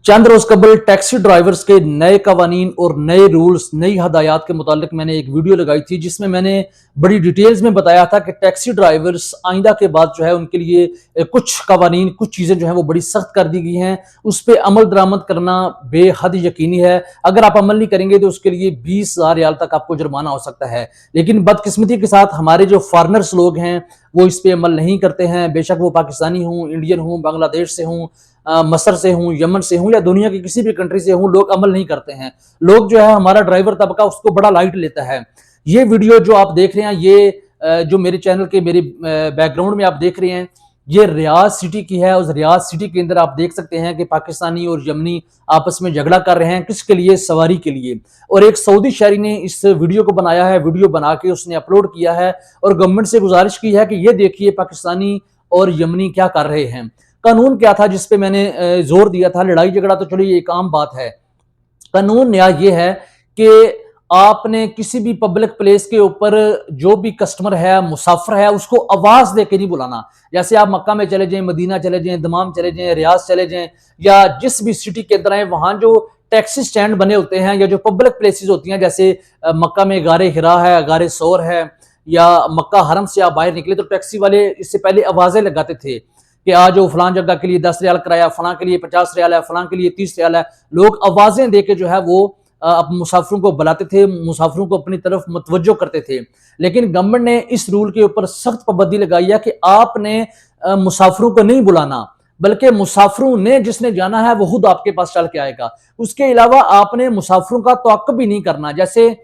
चंद रोज कबल taxi drivers के नए कवानीन और नए रूल्स, नई हदायत के मुतालिक मैंने एक वीडियो लगाई थी जिसमें मैंने बड़ी डिटेल्स में बताया था कि टैक्सी ड्राइवर्स आइंदा के बाद जो है उनके लिए कुछ कवानीन, कुछ चीज़ें जो है वो बड़ी सख्त कर दी गई हैं। उस पर अमल दरामद करना बेहद यकीनी है। अगर आप अमल नहीं करेंगे तो उसके लिए 20,000 रियाल तक आपको जुर्माना हो सकता है। लेकिन बदकिस्मती के साथ हमारे जो फॉरनर्स लोग हैं वो इस पर अमल नहीं करते हैं। बेशक वो पाकिस्तानी हूँ, इंडियन हूँ, बांग्लादेश से हूँ, मसर से हूँ, यमन से हूँ या दुनिया की किसी भी कंट्री से हूँ, लोग अमल नहीं करते हैं। लोग जो है हमारा ड्राइवर तबका उसको बड़ा लाइट लेता है। ये वीडियो जो आप देख रहे हैं, ये जो मेरे चैनल के मेरे बैकग्राउंड में आप देख रहे हैं, ये रियाज सिटी की है। उस रियाज सिटी के अंदर आप देख सकते हैं कि पाकिस्तानी और यमनी आपस में झगड़ा कर रहे हैं। किसके लिए? सवारी के लिए। और एक सऊदी शहरी ने इस वीडियो को बनाया है, वीडियो बना के उसने अपलोड किया है और गवर्नमेंट से गुजारिश की है कि ये देखिए पाकिस्तानी और यमनी क्या कर रहे हैं। कानून क्या था जिस पे मैंने जोर दिया था? लड़ाई झगड़ा तो चलिए एक आम बात है। कानून नया ये है कि आपने किसी भी पब्लिक प्लेस के ऊपर जो भी कस्टमर है, मुसाफिर है, उसको आवाज दे के नहीं बुलाना। जैसे आप मक्का में चले जाएं, मदीना चले जाएं, दमाम चले जाएं, रियाज चले जाएं या जिस भी सिटी के अंदर आए, वहां जो टैक्सी स्टैंड बने होते हैं या जो पब्लिक प्लेसेस होती हैं, जैसे मक्का में गारे हिरा है, गारे सौर है, या मक्का हरम से आप बाहर निकले तो टैक्सी वाले इससे पहले आवाजें लगाते थे कि आज वो फलां जगह के लिए 10 रियाल किराया, फलां के लिए 50 रियाल है, फलां के लिए 30 रियाल है। लोग आवाजें देके जो है वो मुसाफिरों को बुलाते थे, मुसाफिरों को अपनी तरफ मुतवज्जो करते थे। लेकिन गवर्नमेंट ने इस रूल के ऊपर सख्त पाबंदी लगाई है कि आपने मुसाफिरों को नहीं बुलाना, बल्कि मुसाफिरों ने जिसने जाना है वो खुद आपके पास चल के आएगा। उसके अलावा आपने मुसाफिरों का तवक्कुफ भी नहीं करना। जैसे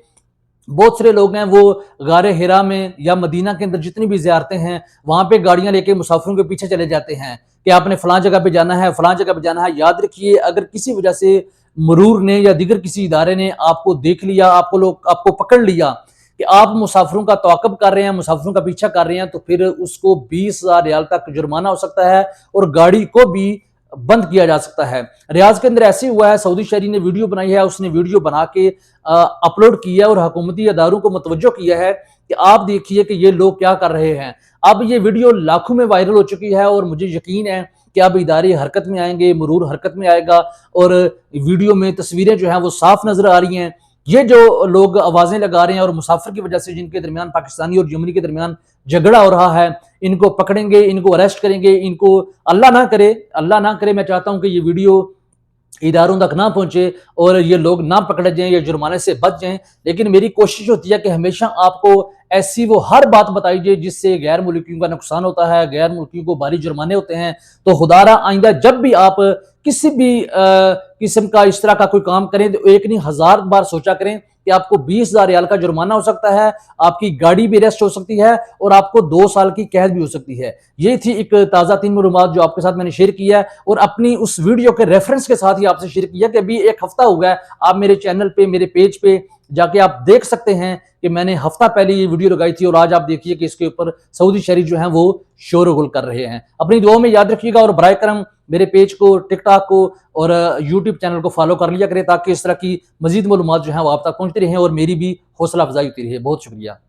बहुत सारे लोग हैं वो गारे हिरा में या मदीना के अंदर जितनी भी ज़ियारतें हैं वहां पे गाड़ियां लेके मुसाफिरों के पीछे चले जाते हैं कि आपने फलां जगह पे जाना है, फलां जगह पे जाना है। याद रखिए, अगर किसी वजह से मरूर ने या दिगर किसी इदारे ने आपको देख लिया, आपको पकड़ लिया कि आप मुसाफिरों का तवाक़ुब कर रहे हैं, मुसाफिरों का पीछा कर रहे हैं, तो फिर उसको 20,000 रियाल तक जुर्माना हो सकता है और गाड़ी को भी बंद किया जा सकता है। रियाज के अंदर ऐसे हुआ है, सऊदी शहरी ने वीडियो बनाई है, उसने वीडियो बना के अपलोड किया और हुकूमती अदारों को मुतवज्जो किया है कि आप देखिए कि ये लोग क्या कर रहे हैं। अब ये वीडियो लाखों में वायरल हो चुकी है और मुझे यकीन है कि अब इदारे हरकत में आएंगे, मरूर हरकत में आएगा और वीडियो में तस्वीरें जो है वो साफ नजर आ रही हैं। ये जो लोग आवाजें लगा रहे हैं और मुसाफिर की वजह से जिनके दरमियान पाकिस्तानी और यमनी के दरमियान झगड़ा हो रहा है, इनको पकड़ेंगे, इनको अरेस्ट करेंगे, इनको अल्लाह ना करे मैं चाहता हूं कि ये वीडियो इदारों तक ना पहुंचे और ये लोग ना पकड़े जाएं या जुर्माने से बच जाएं। लेकिन मेरी कोशिश होती है कि हमेशा आपको ऐसी वो हर बात बताई जाए जिससे गैर मुल्कियों का नुकसान होता है, गैर मुल्कियों को भारी जुर्माने होते हैं। तो खुदारा आइंदा जब भी आप किसी भी किस्म का इस तरह का कोई काम करें तो एक नहीं 1000 बार सोचा करें कि आपको 20,000 रियाल का जुर्माना हो सकता है, आपकी गाड़ी भी अरेस्ट हो सकती है और आपको 2 साल की कैद भी हो सकती है। ये थी एक ताज़ा 3 मालूमात जो आपके साथ मैंने शेयर किया और अपनी उस वीडियो के रेफरेंस के साथ ही आपसे शेयर किया कि अभी 1 हफ्ता हो गया है। आप मेरे चैनल पे, मेरे पेज पे जाके आप देख सकते हैं कि मैंने हफ्ता पहले ये वीडियो लगाई थी और आज आप देखिए कि इसके ऊपर सऊदी शहरी जो हैं वो शोर गुल कर रहे हैं। अपनी दुआओं में याद रखिएगा और बराए करम मेरे पेज को, टिकटॉक को और यूट्यूब चैनल को फॉलो कर लिया करें ताकि इस तरह की मजीद मालूमात जो है वो आप तक पहुंचती रहे और मेरी भी हौसला अफजाई होती रहे। बहुत शुक्रिया।